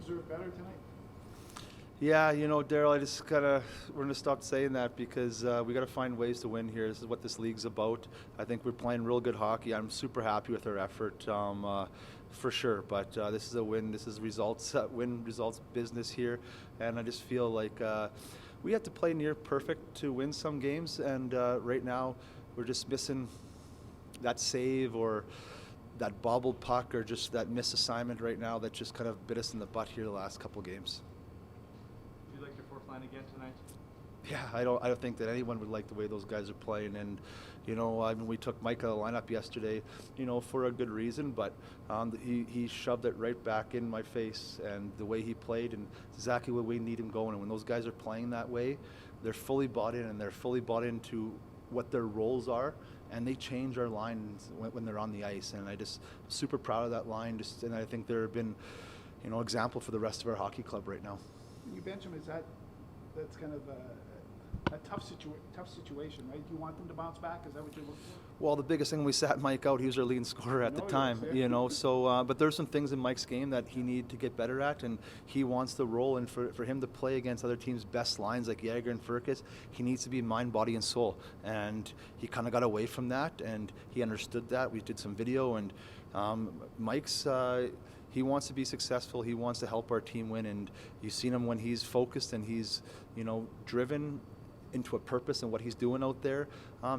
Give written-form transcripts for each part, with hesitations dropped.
deserve better tonight? Yeah, Daryl, we're going to stop saying that because we got to find ways to win here. This is what this league's about. I think we're playing real good hockey. I'm super happy with our effort, for sure. But this is a win. This is results, results business here. And I just feel like we have to play near perfect to win some games. And right now, we're just missing that save or that bobbled puck or just that missed assignment right now that just kind of bit us in the butt here the last couple games. Do you like your fourth line again tonight? Yeah, I don't think that anyone would like the way those guys are playing, and we took Mike out of the lineup yesterday, for a good reason, but he shoved it right back in my face, and the way he played, and exactly what we need him going. And when those guys are playing that way, they're fully bought in, and they're fully bought into what their roles are, and they change our lines when they're on the ice. And I just super proud of that line. And I think there have been, example for the rest of our hockey club right now. When you bench him, that's kind of a tough situation, right? You want them to bounce back? Is that what you're looking for? Well, the biggest thing, we sat Mike out. He was our leading scorer at the time, So, but there's some things in Mike's game that he needed to get better at, and he wants the role. And for him to play against other teams' best lines like Jäger and Furcus, he needs to be mind, body, and soul. And he kind of got away from that, and he understood that. We did some video, and Mike's. He wants to be successful. He wants to help our team win, and you've seen him when he's focused and he's, driven into a purpose and what he's doing out there.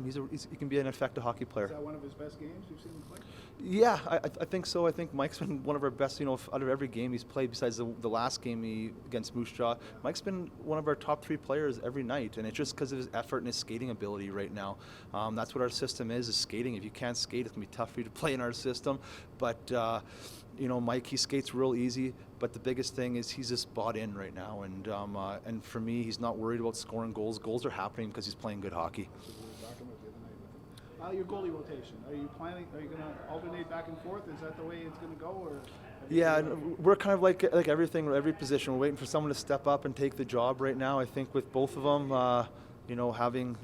He can be an effective hockey player. Is that one of his best games you've seen him play? Yeah, I think so. I think Mike's been one of our best, out of every game he's played besides the last game against Moose Jaw. Mike's been one of our top 3 players every night, and it's just because of his effort and his skating ability right now. That's what our system is skating. If you can't skate, it's going to be tough for you to play in our system. But, Mike, he skates real easy, but the biggest thing is he's just bought in right now. And for me, he's not worried about scoring goals. Goals are happening because he's playing good hockey. Your goalie rotation. Are you going to alternate back and forth? Is that the way it's going to go, or? Yeah, we're kind of like everything, every position. We're waiting for someone to step up and take the job right now. I think with both of them, having,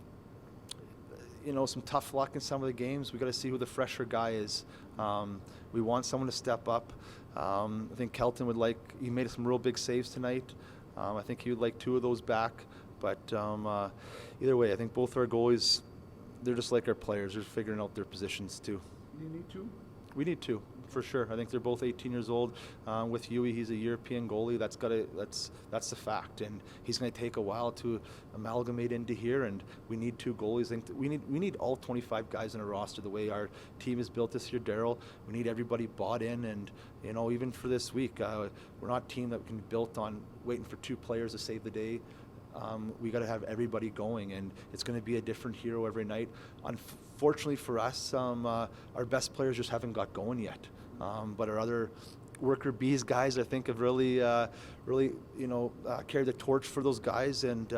some tough luck in some of the games, we got to see who the fresher guy is. We want someone to step up. I think Kelton he made some real big saves tonight. I think he would like 2 of those back. But either way, I think both our goalies, they're just like our players. They're figuring out their positions too. You need 2? We need 2, for sure. I think they're both 18 years old. With Huey, he's a European goalie. That's the fact, and he's going to take a while to amalgamate into here. And we need 2 goalies. I think we need all 25 guys in a roster. The way our team is built this year, Daryl, we need everybody bought in. And even for this week, we're not a team that can be built on waiting for 2 players to save the day. We got to have everybody going, and it's going to be a different hero every night. Unfortunately for us, our best players just haven't got going yet. But our other worker bees guys, I think, have really carried the torch for those guys, and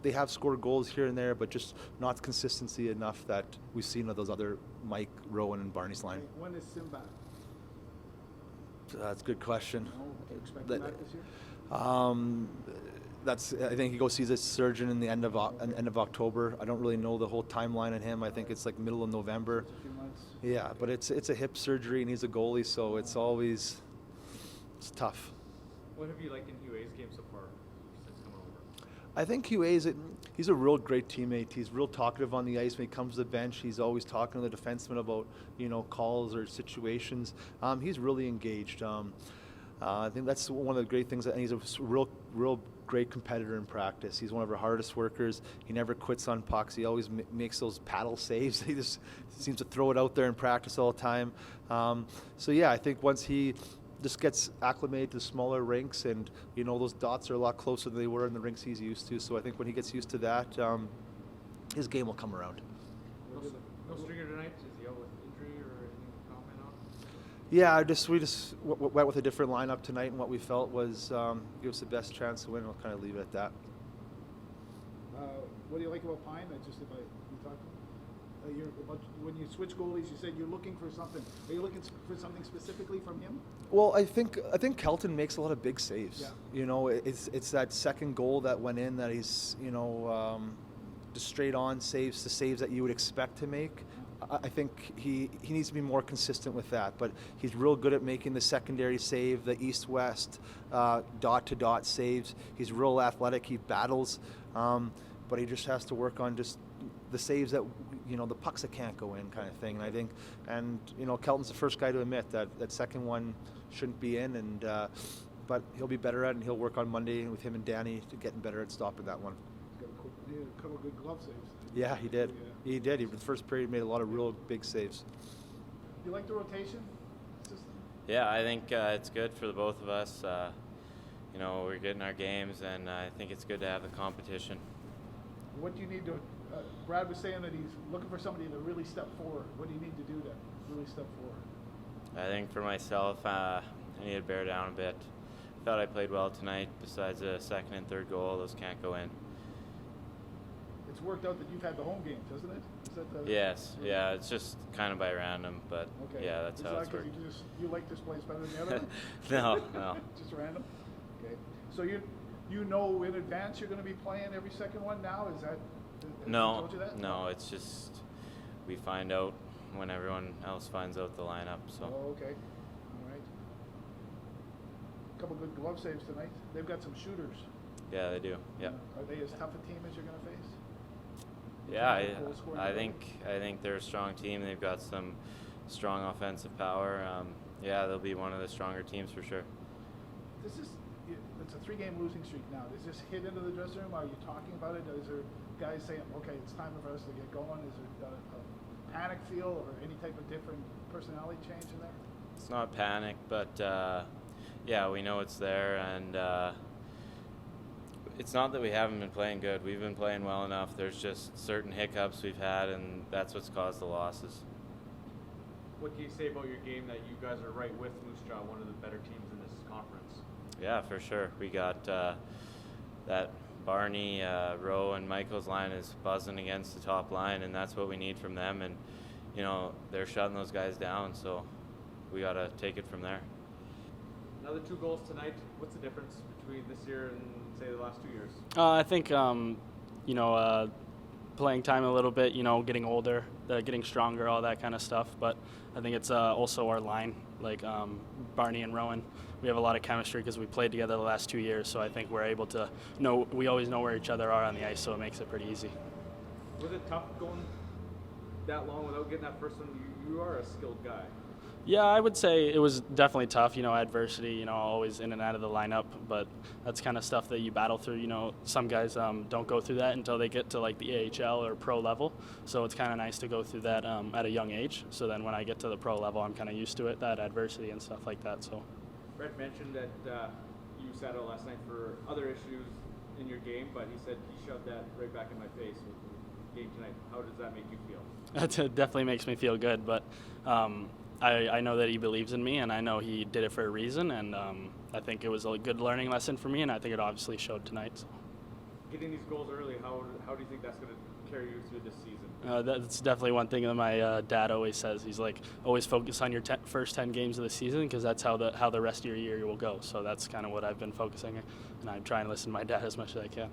they have scored goals here and there, but just not consistency enough that we've seen of those other Mike, Rowan, and Barney's line. When is Sim back? That's a good question. Do you expect him back this year? I think he goes sees a surgeon in the end of October. I don't really know the whole timeline on him. I think it's like middle of November. It's a few months. Yeah, but it's a hip surgery, and he's a goalie, so it's tough. What have you liked in Huey's game so far since coming over? I think he's a real great teammate. He's real talkative on the ice. When he comes to the bench, he's always talking to the defenseman about calls or situations. He's really engaged. I think that's one of the great things. And he's a real great competitor in practice. He's one of our hardest workers. He never quits on pucks. He always makes those paddle saves. He just seems to throw it out there in practice all the time. So yeah, I think once he just gets acclimated to smaller rinks, and those dots are a lot closer than they were in the rinks he's used to. So I think when he gets used to that, his game will come around. No Stringer tonight? Is he out with injury or anything to comment on? Yeah, we just went with a different lineup tonight, and what we felt was give us the best chance to win. We'll kind of leave it at that. What do you like about Pyne? When you switch goalies, you said you're looking for something. Are you looking for something specifically from him? Well, I think Kelton makes a lot of big saves. Yeah. It's that second goal that went in that he's just straight on saves, the saves that you would expect to make. I think he needs to be more consistent with that. But he's real good at making the secondary save, the east-west dot-to-dot saves. He's real athletic. He battles, but he just has to work on just the saves that, the pucks that can't go in kind of thing. And I think, Kelton's the first guy to admit that second one shouldn't be in, but he'll be better at it, and he'll work on Monday with him and Danny to getting better at stopping that one. He's got a couple good glove saves. Yeah, he did. Yeah. He did. The first period made a lot of real big saves. You like the rotation system? Yeah, I think it's good for the both of us. We're getting our games, and I think it's good to have the competition. What do you need to? Brad was saying that he's looking for somebody to really step forward. What do you need to do to really step forward? I think for myself, I need to bear down a bit. I thought I played well tonight. Besides the second and third goal, those can't go in. It's worked out that you've had the home games, hasn't it? Is that the? Yes, yeah. It's just kind of by random, but Okay. yeah, that's how it's worked. You like this place better than the other one? No. Just random. Okay. So you know in advance you're going to be playing every second one now. Is that? Has he No, told you that? no. It's just we find out when everyone else finds out the lineup. So. Oh, okay. All right. A couple good glove saves tonight. They've got some shooters. Yeah, they do. Yeah. Are they as tough a team as you're going to face? Yeah, Goal scoring I ability? think they're a strong team. They've got some strong offensive power. Yeah, they'll be one of the stronger teams for sure. It's a 3-game losing streak now. Does this hit into the dressing room? Are you talking about it? Is there guys saying, okay, it's time for us to get going? Is there a panic feel or any type of different personality change in there? It's not panic, but yeah, we know it's there, and it's not that we haven't been playing good. We've been playing well enough. There's just certain hiccups we've had, and that's what's caused the losses. What can you say about your game that you guys are right with Moose Jaw, one of the better teams in this conference? Yeah, for sure. We got that Barney, Rowe, and Michels line is buzzing against the top line, and that's what we need from them. And, they're shutting those guys down, so we got to take it from there. Another 2 goals tonight. What's the difference between this year and, say, the last 2 years? I think, playing time a little bit, getting older, getting stronger, all that kind of stuff. But I think it's also our line, like Barney and Rowan. We have a lot of chemistry because we played together the last 2 years. So I think we're able to we always know where each other are on the ice, so it makes it pretty easy. Was it tough going that long without getting that first one? You are a skilled guy. Yeah, I would say it was definitely tough, adversity, always in and out of the lineup, but that's kind of stuff that you battle through. Some guys don't go through that until they get to like the AHL or pro level, so it's kind of nice to go through that at a young age. So then when I get to the pro level, I'm kind of used to it, that adversity and stuff like that. So. Brett mentioned that you sat out last night for other issues in your game, but he said he shoved that right back in my face with the game tonight. How does that make you feel? That definitely makes me feel good, but I know that he believes in me, and I know he did it for a reason, and I think it was a good learning lesson for me, and I think it obviously showed tonight. So. Getting these goals early, how do you think that's going to carry you through this season? That's definitely one thing that my dad always says. He's like, always focus on your first 10 games of the season because that's how the rest of your year will go. So that's kind of what I've been focusing, and I'm trying to listen to my dad as much as I can.